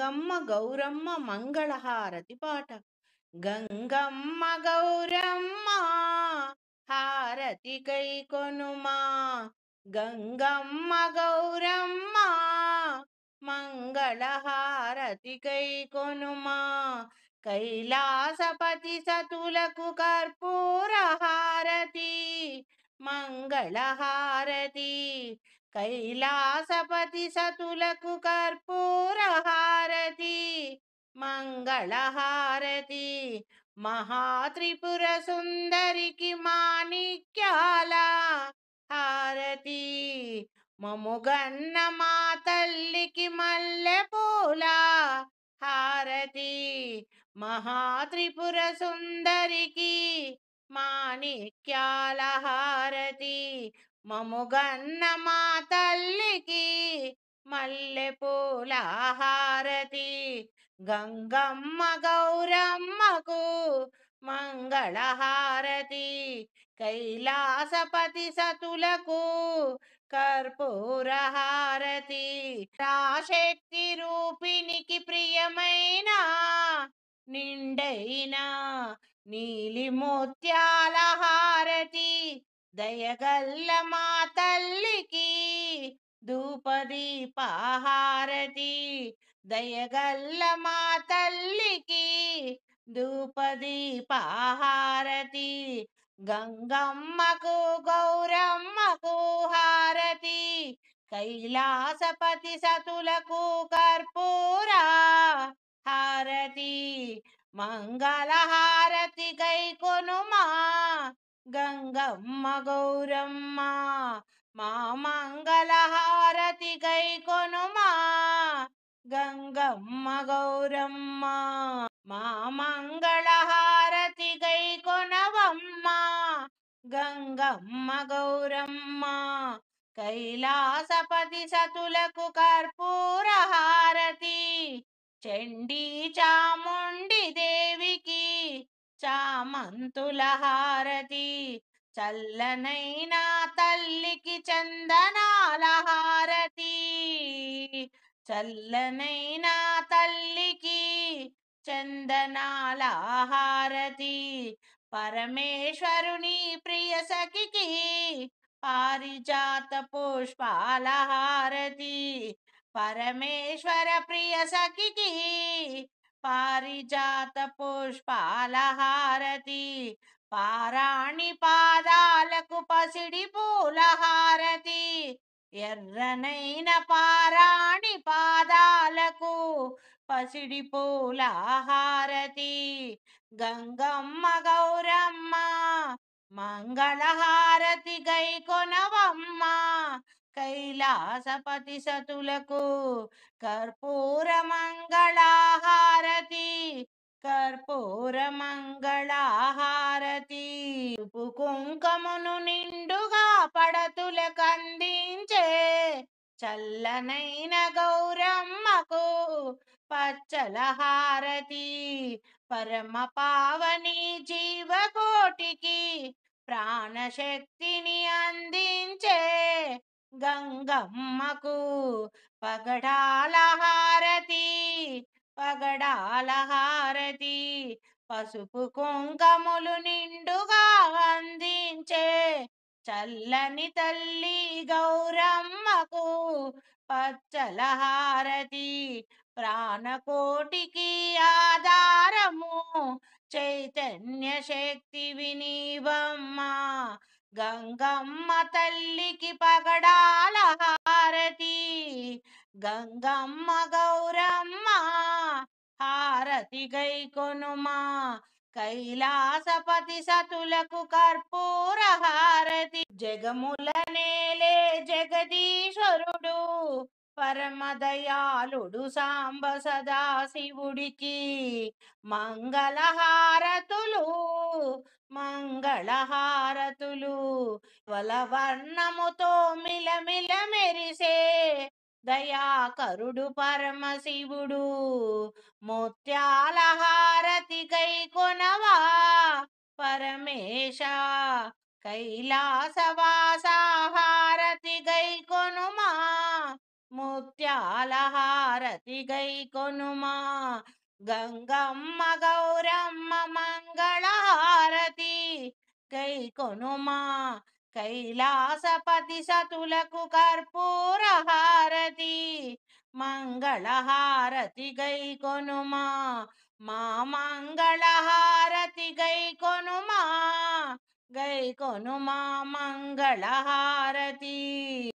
గంగమ్మ గౌరమ్మ మంగళహారతి పాట. గంగమ్మ గౌరమ్మ హారతి కై కొనుమా, గంగమ్మ గౌరమ్మ మంగళహారతి కై కొనుమా. కైలాసపతి సతులకు కర్పూర హారతి మంగళహారతి. కైలాసపతి సతులకు కర్పూర హారతి మంగళహారతి. మహాత్రిపుర సుందరికి మాణిక్యాల హారతి. మముగన్న మా తల్లికి మల్లెపూల హారతి. మహాత్రిపుర సుందరికి మాణిక్యాల హారతి. మముగన్న మా తల్లికి మల్లెపూల హారతి. గంగమ్మ గౌరమ్మకు మంగళహారతి. కైలాసపతి సతులకు కర్పూర హారతి. శక్తి రూపినికి ప్రియమైన నిండైన నీలి ముత్యాల హారతి. దయగల్ల మా తల్లికి ధూపదీప హారతి. దయగల్ల మా తల్లికి ధూపదీప హారతి. గంగమ్మకు గౌరమ్మకు హారతి. కైలాసపతి సతులకు కర్పూర హారతి. మంగళహారతి కై కొనుమా, గంగమ్మ గౌరమ్మ మా మంగళహారతి కై కొనుమా, గంగమ్మ గౌరమ్మ మా మంగళహారతి కై కొనవమ్మ, గంగమ్మ గౌరమ్మ. కైలాసపతి సతులకు కర్పూర హారతి. చండీ చాముండి దేవికి చామంతుల హారతి. చల్లనైన తల్లికి చందనాల హారతి. చల్లనైన తల్లికి చందనాల హారతి. పరమేశ్వరుని ప్రియ సఖికి పారిజాత పుష్పాల హారతి. పరమేశ్వర ప్రియ సఖికి పారిజాత పుష్పాల హారతి. పారాణి పాదాలకు పసిడి పూల హారతి. ఎర్రనైన పారాణి పాదాలకు పసిడి పూల హారతి. గంగమ్మ గౌరమ్మ మంగళహారతి గై కొనవమ్మ. కైలాసపతి సతులకు కర్పూర మంగళహారతి. కర్పూర మంగళహారతి. పసుపు కుంకమును నిండుగా పడతులకందించే చల్లనైన గౌరమ్మకు పచ్చల హారతి. పరమ పావని జీవకోటికి ప్రాణశక్తిని అందించే గంగమ్మకు పగడాల హారతి. పగడాల హారతి. పసుపు కుంకములు నిండుగా అందించే చల్లని తల్లి గౌరమ్మకు పచ్చల హారతి. ప్రాణకోటికి ఆధారము చైతన్య శక్తి వినీవమ్మ. గంగమ్మ తల్లికి పగడాల హారతి. గంగమ్మ గౌరమ్మ హారతి గై కొనుమా. కైలాసపతి సతులకు కర్పూర హారతి. జగముల నేలే జగదీశ్వరుడు పరమదయాళుడు సాంబ సదాశివుడికి మంగళహారతులు మంగళహారతులు. వలవర్ణముతో మిలమిల మెరిసే దయాకరుడు పరమశివుడు. ముత్యాల హారతి కై కొనవా పరమేశ. కైలాసవాస హారతి గై కొనుమా, ముత్యాల హారతి గై కొనుమా గంగమ్మ గౌరమ్మ మంగళ హారతి గై కొనుమా కైలాసపతి సతులకు కర్పూర హారతి మంగళ హారతి గై కొనుమా మా మంగళ హారతి గై కొనుమా మంగళ హారతి.